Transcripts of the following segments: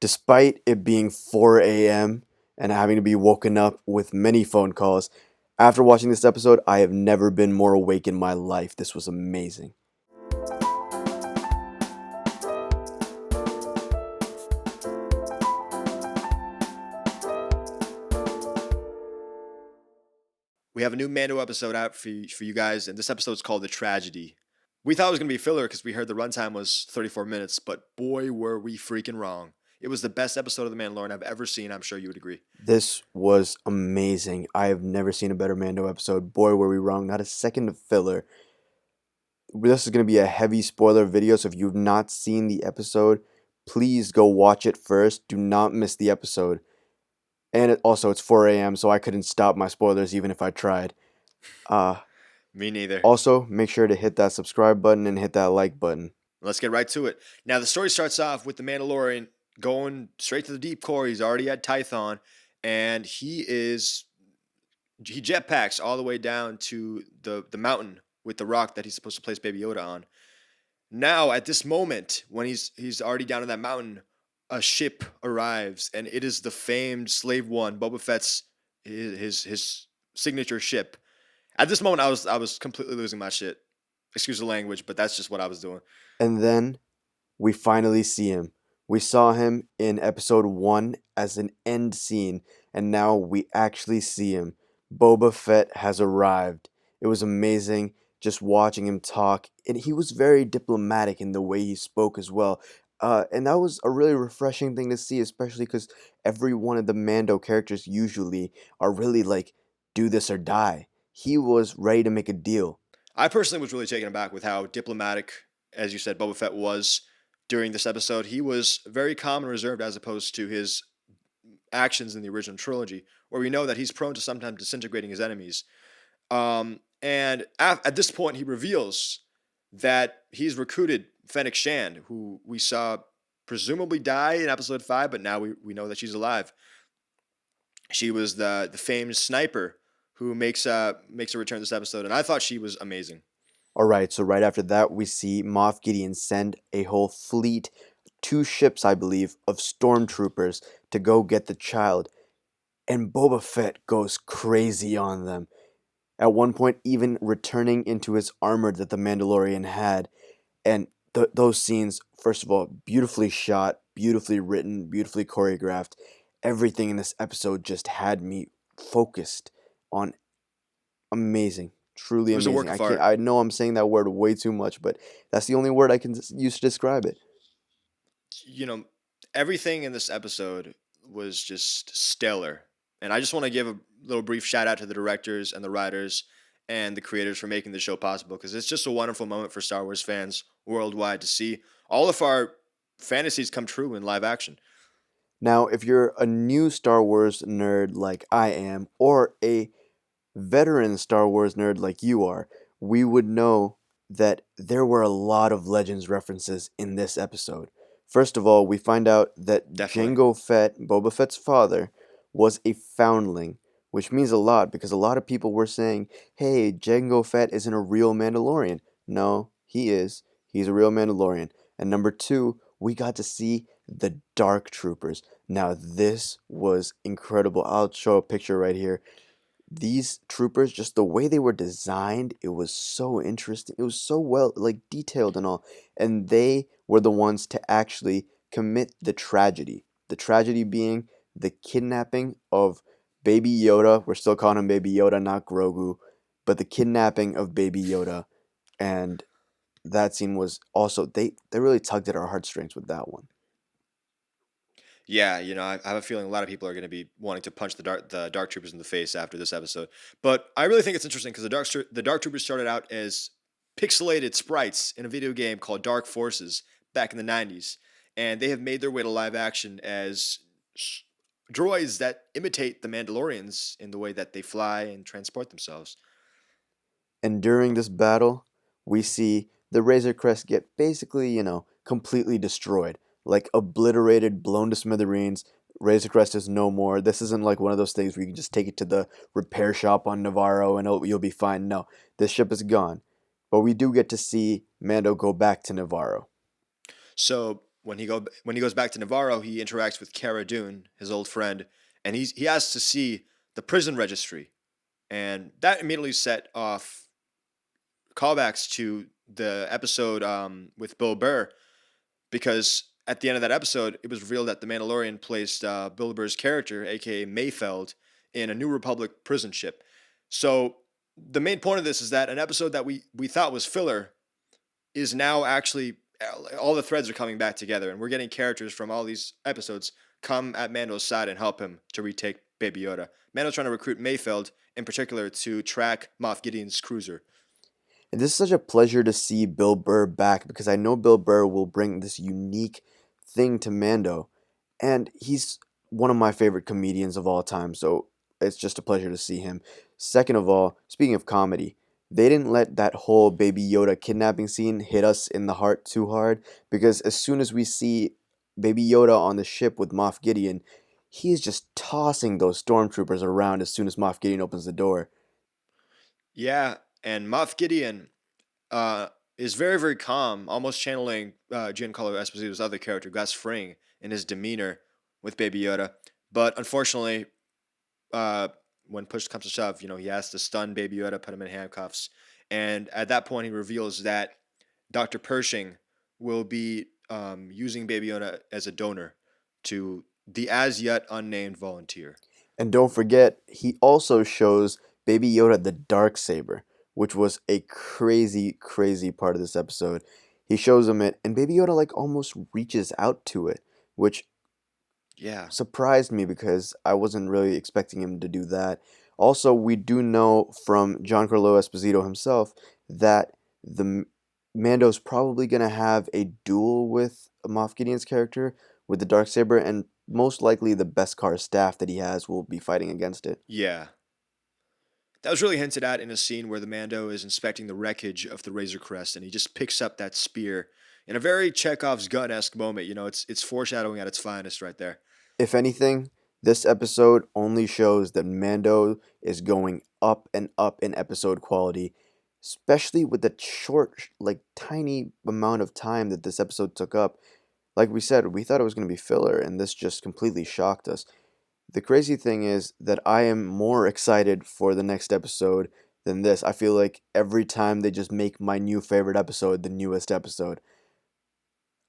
Despite it being 4 a.m. and having to be woken up with many phone calls, after watching this episode, I have never been more awake in my life. This was amazing. We have a new Mando episode out for you guys, and this episode is called The Tragedy. We thought it was going to be filler because we heard the runtime was 34 minutes, but boy, were we freaking wrong. It was the best episode of The Mandalorian I've ever seen. I'm sure you would agree. This was amazing. I have never seen a better Mando episode. Boy, were we wrong. Not a second of filler. This is going to be a heavy spoiler video, so if you've not seen the episode, please go watch it first. Do not miss the episode. And it's 4 a.m., so I couldn't stop my spoilers even if I tried. Me neither. Also, make sure to hit that subscribe button and hit that like button. Let's get right to it. Now, the story starts off with the Mandalorian going straight to the deep core. He's already at Tython, and he jetpacks all the way down to the mountain with the rock that he's supposed to place Baby Yoda on. Now, at this moment, when he's already down in that mountain, a ship arrives, and it is the famed Slave One, Boba Fett's his signature ship. At this moment, I was completely losing my shit. Excuse the language, but that's just what I was doing. And then we finally see him. We saw him in episode 1 as an end scene, and now we actually see him. Boba Fett has arrived. It was amazing just watching him talk, and he was very diplomatic in the way he spoke as well. And that was a really refreshing thing to see, especially because every one of the Mando characters usually are really like, do this or die. He was ready to make a deal. I personally was really taken aback with how diplomatic, as you said, Boba Fett was during this episode. He was very calm and reserved as opposed to his actions in the original trilogy, where we know that he's prone to sometimes disintegrating his enemies. And at this point, he reveals that he's recruited Fennec Shan, who we saw presumably die in episode 5, but now we know that she's alive. She was the famed sniper who makes a return this episode, and I thought she was amazing. Alright, so right after that, we see Moff Gideon send a whole fleet, 2 ships, I believe, of stormtroopers to go get the child. And Boba Fett goes crazy on them. At one point, even returning into his armor that the Mandalorian had. And those scenes, first of all, beautifully shot, beautifully written, beautifully choreographed. Everything in this episode just had me focused on amazing. Truly It was a amazing. work of art. I know I'm saying that word way too much, but that's the only word I can use to describe it. You know, everything in this episode was just stellar. And I just want to give a little brief shout out to the directors and the writers and the creators for making the show possible, because it's just a wonderful moment for Star Wars fans worldwide to see all of our fantasies come true in live action. Now, if you're a new Star Wars nerd like I am, or a veteran Star Wars nerd like you are, we would know that there were a lot of Legends references in this episode. First of all, we find out that Definitely. Jango Fett, Boba Fett's father, was a foundling, which means a lot because a lot of people were saying, hey, Jango Fett isn't a real Mandalorian. No, he is. He's a real Mandalorian. And number 2, we got to see the Dark Troopers. Now, this was incredible. I'll show a picture right here. These troopers, just the way they were designed, it was so interesting. It was so well, like, detailed and all. And they were the ones to actually commit the tragedy. The tragedy being the kidnapping of Baby Yoda. We're still calling him Baby Yoda, not Grogu. But the kidnapping of Baby Yoda. And that scene was also, they really tugged at our heartstrings with that one. Yeah, I have a feeling a lot of people are going to be wanting to punch the dark troopers in the face after this episode. But I really think it's interesting because the dark troopers started out as pixelated sprites in a video game called Dark Forces back in the 90s, and they have made their way to live action as droids that imitate the Mandalorians in the way that they fly and transport themselves. And during this battle, we see the Razor Crest get basically, completely destroyed. Like obliterated, blown to smithereens. Razor Crest is no more. This isn't like one of those things where you can just take it to the repair shop on Navarro and you'll be fine. No, this ship is gone. But we do get to see Mando go back to Navarro. So when he goes back to Navarro, he interacts with Cara Dune, his old friend, and he has to see the prison registry, and that immediately set off callbacks to the episode with Bill Burr, because at the end of that episode, it was revealed that the Mandalorian placed Bill Burr's character, aka Mayfeld, in a New Republic prison ship. So the main point of this is that an episode that we thought was filler is now actually, all the threads are coming back together, and we're getting characters from all these episodes come at Mando's side and help him to retake Baby Yoda. Mando's trying to recruit Mayfeld in particular to track Moff Gideon's cruiser. And this is such a pleasure to see Bill Burr back because I know Bill Burr will bring this unique thing to Mando. And he's one of my favorite comedians of all time, so it's just a pleasure to see him. Second of all, speaking of comedy, they didn't let that whole Baby Yoda kidnapping scene hit us in the heart too hard because as soon as we see Baby Yoda on the ship with Moff Gideon, he is just tossing those stormtroopers around as soon as Moff Gideon opens the door. Yeah, and Moff Gideon uh, is very, very calm, almost channeling Giancarlo Esposito's other character, Gus Fring, in his demeanor with Baby Yoda. But unfortunately, uh, when push comes to shove, he has to stun Baby Yoda, put him in handcuffs. And at that point, he reveals that Dr. Pershing will be using Baby Yoda as a donor to the as yet unnamed volunteer. And don't forget, he also shows Baby Yoda the dark saber, which was a crazy, crazy part of this episode. He shows him it, and Baby Yoda like almost reaches out to it, which Yeah. surprised me because I wasn't really expecting him to do that. Also, we do know from Giancarlo Esposito himself that the Mando's probably gonna have a duel with Moff Gideon's character with the darksaber, and most likely the Beskar staff that he has will be fighting against it. Yeah. That was really hinted at in a scene where the Mando is inspecting the wreckage of the Razor Crest, and he just picks up that spear in a very Chekhov's gun-esque moment. It's foreshadowing at its finest right there. If anything, this episode only shows that Mando is going up and up in episode quality, especially with the short, like tiny amount of time that this episode took up. Like we said, we thought it was going to be filler, and this just completely shocked us. The crazy thing is that I am more excited for the next episode than this. I feel like every time they just make my new favorite episode the newest episode.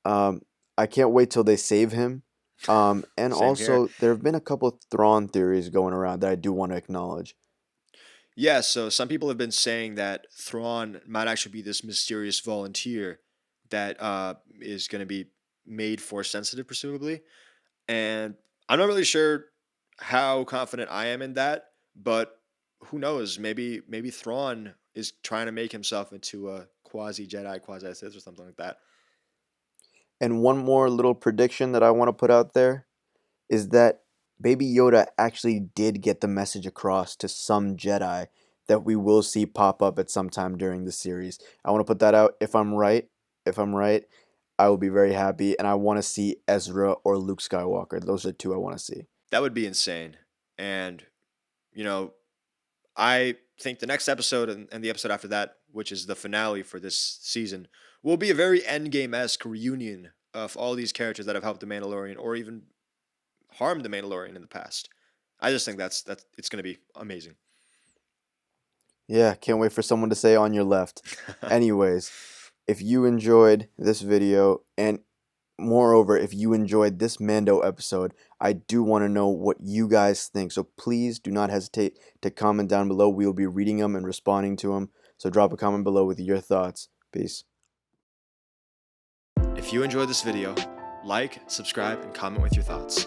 Um, I can't wait till they save him. And Same here. also, there have been a couple of Thrawn theories going around that I do want to acknowledge. Yeah, so some people have been saying that Thrawn might actually be this mysterious volunteer that is going to be made force sensitive, presumably. And I'm not really sure how confident I am in that, but who knows? Maybe Thrawn is trying to make himself into a quasi Jedi, quasi Sith, or something like that. And one more little prediction that I want to put out there is that Baby Yoda actually did get the message across to some Jedi that we will see pop up at some time during the series. I want to put that out. If I'm right, I will be very happy, and I want to see Ezra or Luke Skywalker. Those are two I want to see. That would be insane. And you know, I think the next episode and the episode after that, which is the finale for this season, will be a very Endgame-esque reunion of all these characters that have helped the Mandalorian or even harmed the Mandalorian in the past. I just think that's it's going to be amazing. Yeah, can't wait for someone to say on your left. Anyways, if you enjoyed this video, and moreover, if you enjoyed this Mando episode, I do want to know what you guys think. So please do not hesitate to comment down below. We will be reading them and responding to them. So drop a comment below with your thoughts. Peace. If you enjoyed this video, like, subscribe, and comment with your thoughts.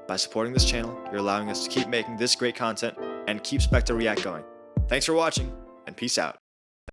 By supporting this channel, you're allowing us to keep making this great content and keep Spectre React going. Thanks for watching, and peace out.